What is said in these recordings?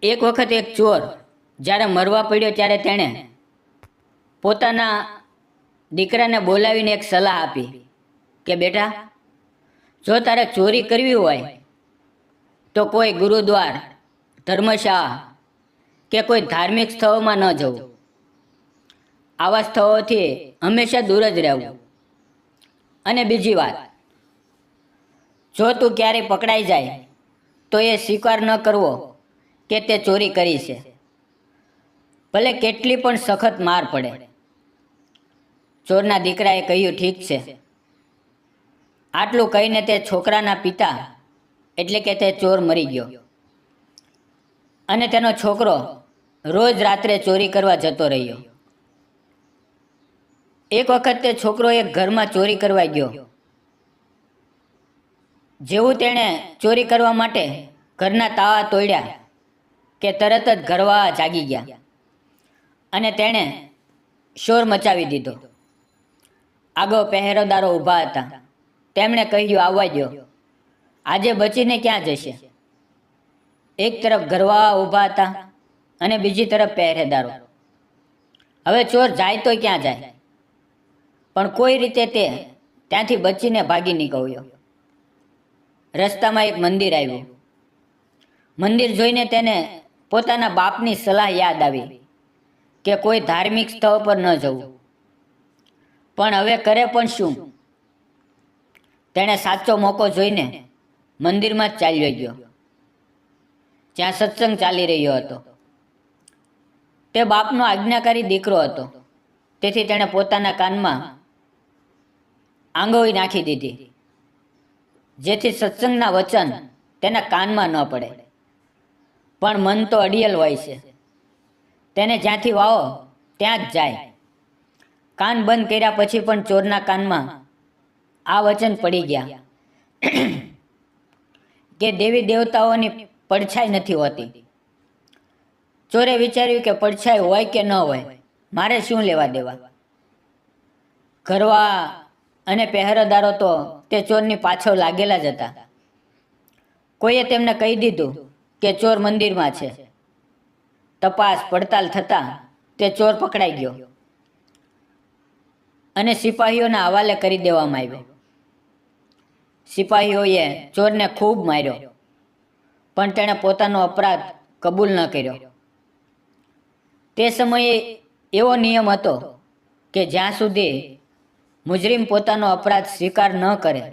એક વખત એક ચોર જ્યારે મરવા પડ્યો ત્યારે તેણે પોતાના દીકરાને બોલાવીને એક સલાહ આપી કે બેટા, જો તારે ચોરી કરવી હોય તો કોઈ ગુરુદ્વાર, ધર્મશાળા કે કોઈ ધાર્મિક સ્થળોમાં ન જવું. આવા સ્થળોથી હંમેશા દૂર જ રહેવું. અને બીજી વાત, જો તું ક્યારેય પકડાઈ જાય તો એ સ્વીકાર ન કરવો કે તે ચોરી કરી છે, ભલે કેટલી પણ સખત માર પડે. ચોરના દીકરાએ કહ્યું, ઠીક છે. આટલું કહીને તે છોકરાના પિતા એટલે કે તે ચોર મરી ગયો. અને તેનો છોકરો રોજ રાત્રે ચોરી કરવા જતો રહ્યો. એક વખત તે છોકરો એક ઘરમાં ચોરી કરવા ગયો. જેવું તેણે ચોરી કરવા માટે ઘરના તાળા તોડ્યા કે તરત જ ઘરવાળા જાગી ગયા અને તેણે શોર મચાવી દીધો. આગળ પહેરેદારો ઊભા હતા. તેમણે કહ્યું, આવવા દો, આજે બચીને ક્યાં જશે. એક તરફ ઘરવાળા ઊભા હતા અને બીજી તરફ પહેરેદારો. હવે ચોર જાય તો ક્યાં જાય, પણ કોઈ રીતે તે ત્યાંથી બચીને ભાગી નીકળ્યો. રસ્તામાં એક મંદિર આવ્યું. મંદિર જોઈને તેને પોતાના બાપની સલાહ યાદ આવી કે કોઈ ધાર્મિક સ્થળ પર ન જવું. પણ હવે કરે પણ શું? તેણે સાચો મોકો જોઈને મંદિરમાં જ ચાલ્યો ગયો, જ્યાં સત્સંગ ચાલી રહ્યો હતો. તે બાપનો આજ્ઞાકારી દીકરો હતો, તેથી તેણે પોતાના કાનમાં આંગળી નાખી દીધી, જેથી સત્સંગના વચન તેના કાનમાં ન પડે. પણ મન તો અડિયલ હોય છે, તેને જ્યાંથી વાવો ત્યાં જ જાય. કાન બંધ કર્યા પછી પણ ચોરના કાનમાં આ વચન પડી ગયા કે દેવી દેવતાઓની પડછાઈ નથી હોતી. ચોરે વિચાર્યું કે પડછાઈ હોય કે ન હોય, મારે શું લેવા દેવા. ઘરવા અને પહેરેદારો તો તે ચોરની પાછળ લાગેલા જ હતા. કોઈએ તેમને કહી દીધું કે ચોર મંદિરમાં છે. તપાસ પડતાલ થતાં તે ચોર પકડાઈ ગયો અને સિપાહીઓના હવાલે કરી દેવામાં આવ્યો. સિપાહીઓએ ચોરને ખૂબ માર્યો, પણ તેણે પોતાનો અપરાધ કબૂલ ન કર્યો. તે સમયે એવો નિયમ હતો કે જ્યાં સુધી મુજરીમ પોતાનો અપરાધ સ્વીકાર ન કરે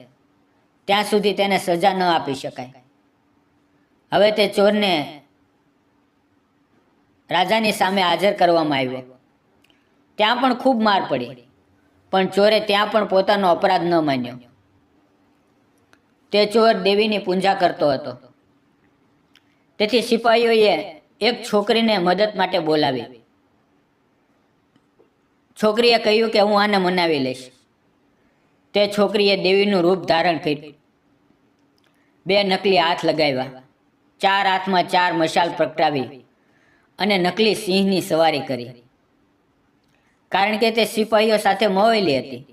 ત્યાં સુધી તેને સજા ન આપી શકાય. હવે તે ચોરને રાજાની સામે હાજર કરવામાં આવ્યો. ત્યાં પણ ખૂબ માર પડી, પણ ચોરે ત્યાં પણ પોતાનો અપરાધ ન માન્યો. તે ચોર દેવીની પૂજા કરતો હતો. તેથી સિપાહીઓએ એક છોકરીને મદદ માટે બોલાવી. છોકરીએ કહ્યું કે હું આને મનાવી લઈશ. તે છોકરીએ દેવીનું રૂપ ધારણ કર્યું. 2 નકલી હાથ લગાવ્યા, 4 હાથમાં 4 મશાલ પ્રગટાવી અને નકલી સિંહની સવારી કરી. કારણ કે તે સિપાહીઓ સાથે મોવેલી હતી,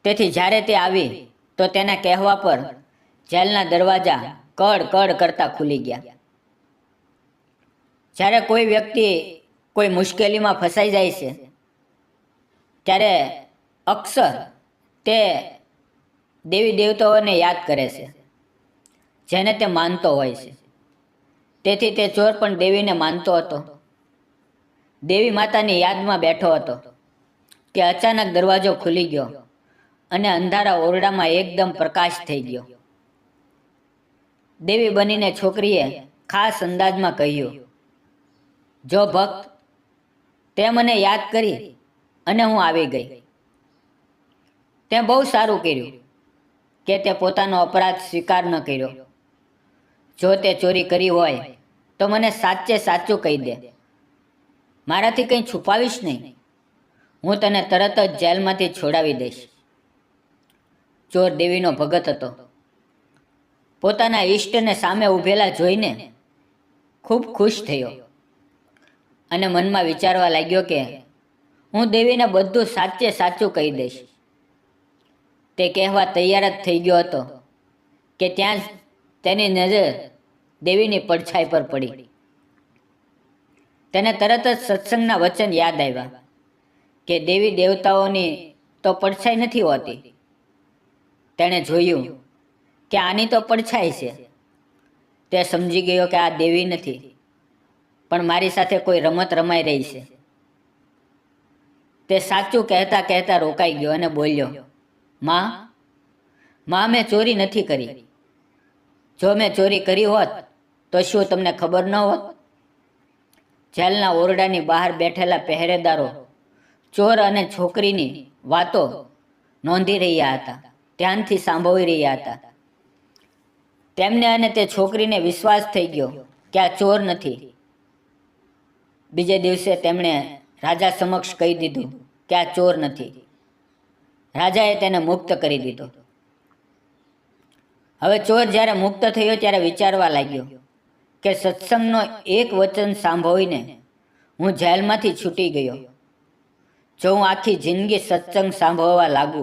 તેથી જ્યારે તે આવી તો તેના કહેવા પર જેલના દરવાજા કડ કડ કરતા ખુલી ગયા. જ્યારે કોઈ વ્યક્તિ કોઈ મુશ્કેલીમાં ફસાઈ જાય છે ત્યારે અક્ષર તે દેવી દેવતાઓને યાદ કરે છે જેને તે માનતો હોય છે. તેથી તે ચોર પણ દેવીને માનતો હતો. દેવી માતાની યાદમાં બેઠો હતો કે અચાનક દરવાજો ખુલી ગયો અને અંધારા ઓરડામાં એકદમ પ્રકાશ થઈ ગયો. દેવી બનીને છોકરીએ ખાસ અંદાજમાં કહ્યું, જો ભક્ત, તે મને યાદ કરી અને હું આવી ગઈ. તે બહુ સારું કર્યું કે તે પોતાનો અપરાધ સ્વીકાર ન કર્યો. જો તે ચોરી કરી હોય તો મને સાચે સાચું કહી દે. મારાથી કંઈ છુપાવીશ નહીં. હું તને તરત જ જેલમાંથી છોડાવી દઈશ. ચોર દેવીનો ભગત હતો. પોતાના ઈષ્ટને સામે ઊભેલા જોઈને ખૂબ ખુશ થયો અને મનમાં વિચારવા લાગ્યો કે હું દેવીને બધું સાચે સાચું કહી દઈશ. તે કહેવા તૈયાર જ થઈ ગયો હતો કે ત્યાં જ તેની નજર દેવીની પડછાઈ પર પડી. તેને તરત જ સત્સંગના વચન યાદ આવ્યા કે દેવી દેવતાઓની તો પડછાઈ નથી હોતી. તેણે જોયું કે આની તો પડછાઈ છે. તે સમજી ગયો કે આ દેવી નથી, પણ મારી સાથે કોઈ રમત રમાઈ રહી છે. તે સાચું કહેતા કહેતા રોકાઈ ગયો અને બોલ્યો, માં, મેં ચોરી નથી કરી. જો મેં ચોરી કરી હોત તો શું તમને ખબર ન હોત? જેલના ઓરડાની બહાર બેઠેલા પહેરેદારો ચોર અને છોકરીની વાતો નોંધી રહ્યા હતા, ધ્યાનથી સાંભળી રહ્યા હતા. તેમને અને તે છોકરીને વિશ્વાસ થઈ ગયો કે આ ચોર નથી. બીજે દિવસે તેમણે રાજા સમક્ષ કહી દીધું કે આ ચોર નથી. રાજાએ તેને મુક્ત કરી દીધો. હવે ચોર જ્યારે મુક્ત થયો ત્યારે વિચારવા લાગ્યો કે સત્સંગનો એક વચન સાંભળીને હું જેલમાંથી છૂટી ગયો. જો હું આખી જિંદગી સત્સંગ સાંભળવા લાગુ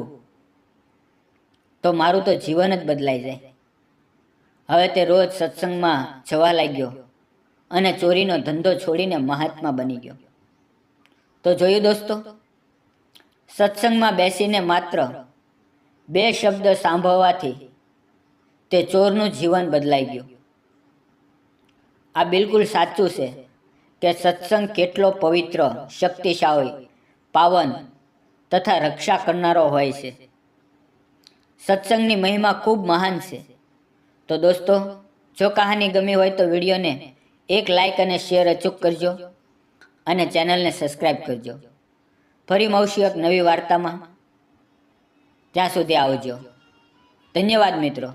તો મારું તો જીવન જ બદલાઈ જાય. હવે તે રોજ સત્સંગમાં જવા લાગ્યો અને ચોરીનો ધંધો છોડીને મહાત્મા બની ગયો. તો જોયું દોસ્તો, સત્સંગમાં બેસીને માત્ર 2 શબ્દ સાંભળવાથી તે ચોરનું જીવન બદલાઈ ગયું. આ બિલકુલ સાચું છે કે સત્સંગ કેટલો પવિત્ર, શક્તિશાળી, પાવન તથા રક્ષા કરનારો હોય છે. સત્સંગની મહિમા ખૂબ મહાન છે. તો દોસ્તો, જો કહાની ગમી હોય તો વિડીયોને એક લાઈક અને શેર અચૂક કરજો અને ચેનલને સબસ્ક્રાઈબ કરજો. ફરી મળશું એક નવી વાર્તામાં. ત્યાં સુધી આવજો. ધન્યવાદ મિત્રો.